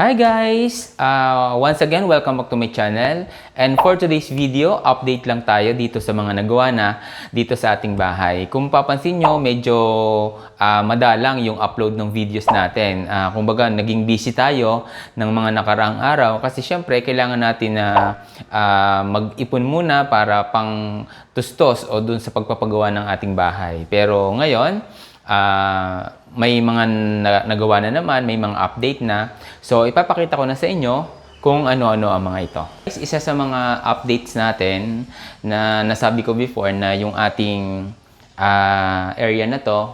Hi guys! Once again, welcome back to my channel. And for today's video, update lang tayo dito sa mga nagawa na dito sa ating bahay. Kung papansin nyo, medyo madalang yung upload ng videos natin. Kumbaga, naging busy tayo ng mga nakaraang araw kasi syempre, kailangan natin na mag-ipon muna para pang tustos o dun sa pagpapagawa ng ating bahay. Pero ngayon, may mga nagawa na naman, may mga update na. So, ipapakita ko na sa inyo kung ano-ano ang mga ito. Isa sa mga updates natin na nasabi ko before na yung ating area na to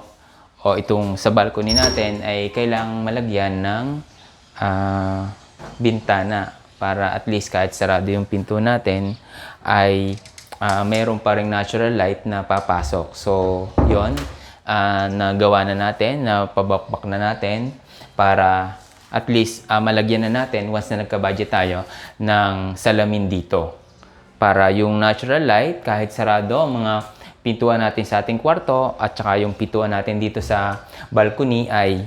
o itong sa balcony natin ay kailangang malagyan ng bintana para at least kahit sarado yung pinto natin ay mayroon pa ring natural light na papasok. So, yon nagawa na natin, na pabakbak na natin para at least malagyan na natin once na nagka-budget tayo ng salamin dito. Para yung natural light, kahit sarado ang mga pintuan natin sa ating kwarto at saka yung pintuan natin dito sa balcony ay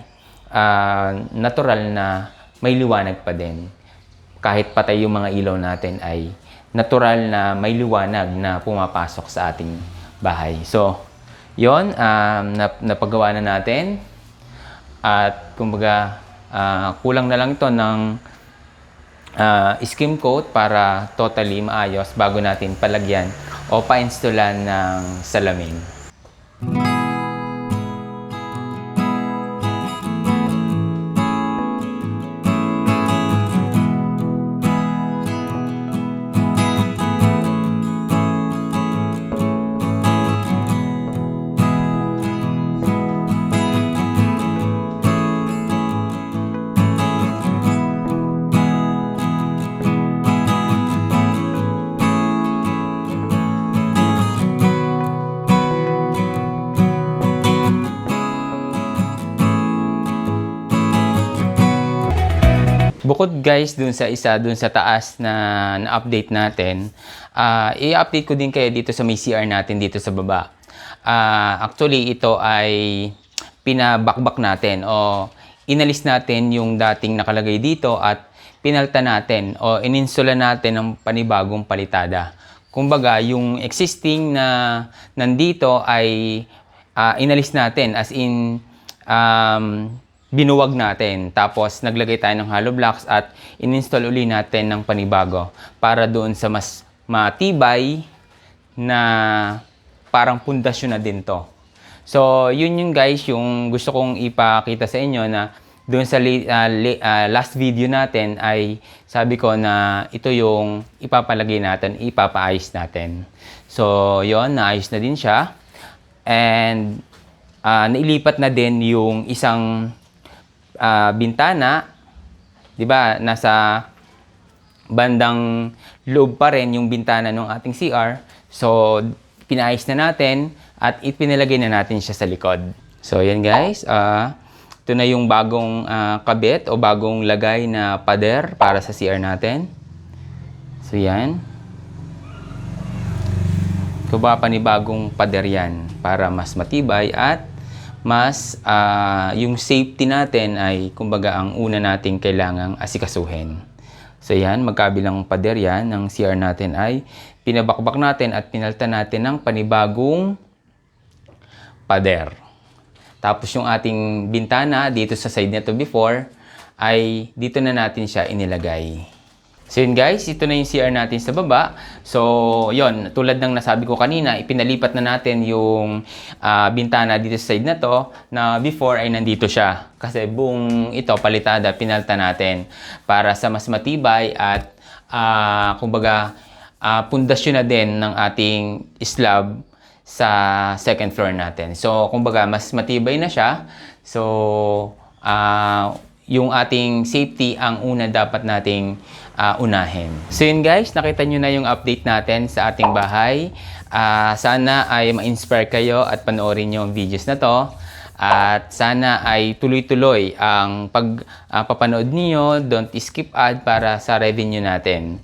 natural na may liwanag pa din. Kahit patay yung mga ilaw natin ay natural na may liwanag na pumapasok sa ating bahay. So, yon, napagawa na natin at kumbaga kulang na lang ito ng skim coat para totally maayos bago natin palagyan o pa-installan ng salamin. Bukod guys dun sa taas na update natin, i-update ko din kayo dito sa may CR natin dito sa baba. Actually ito ay pinabakbak natin o inalis natin yung dating nakalagay dito at pinalta natin o ininstalla natin ng panibagong palitada. Kumbaga yung existing na nandito ay inalis natin, as in binuwag natin. Tapos, naglagay tayo ng hollow blocks at in-install uli natin ng panibago para doon sa mas matibay na parang pundasyon na din to. So, yun yung guys, yung gusto kong ipakita sa inyo na doon sa last video natin ay sabi ko na ito yung ipapalagay natin, ipapaayos natin. So, yun, naayos na din siya. And, nailipat na din yung isang bintana, 'di ba? Nasa bandang loob pa rin yung bintana ng ating CR. So, pinaayos na natin at ipinalagay na natin siya sa likod. So, yan guys. Ito na yung bagong kabit o bagong lagay na pader para sa CR natin. So, yan. Ito ba panibagong pader yan para mas matibay at mas yung safety natin ay kumbaga ang una nating kailangang asikasuhin. So yan, magkabilang pader yan ng CR natin ay pinabakbak natin at pinalta natin ng panibagong pader. Tapos yung ating bintana dito sa side nito before ay dito na natin siya inilagay. So yun guys, ito na yung CR natin sa baba. So yun, tulad ng nasabi ko kanina, ipinalipat na natin yung bintana dito sa side na to na before ay nandito siya. Kasi buong ito, palitada, pinalta natin para sa mas matibay at kumbaga pundasyon na din ng ating slab sa second floor natin. So kumbaga mas matibay na siya. So yung ating safety ang una dapat nating unahin. So yun guys, nakita nyo na yung update natin sa ating bahay. Sana ay ma-inspire kayo at panoorin nyo ang videos na to. At sana ay tuloy-tuloy ang pagpapanood niyo. Don't skip ad para sa revenue natin.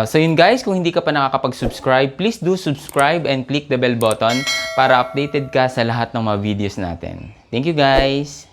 So yun guys, kung hindi ka pa nakakapag-subscribe, please do subscribe and click the bell button para updated ka sa lahat ng mga videos natin. Thank you guys!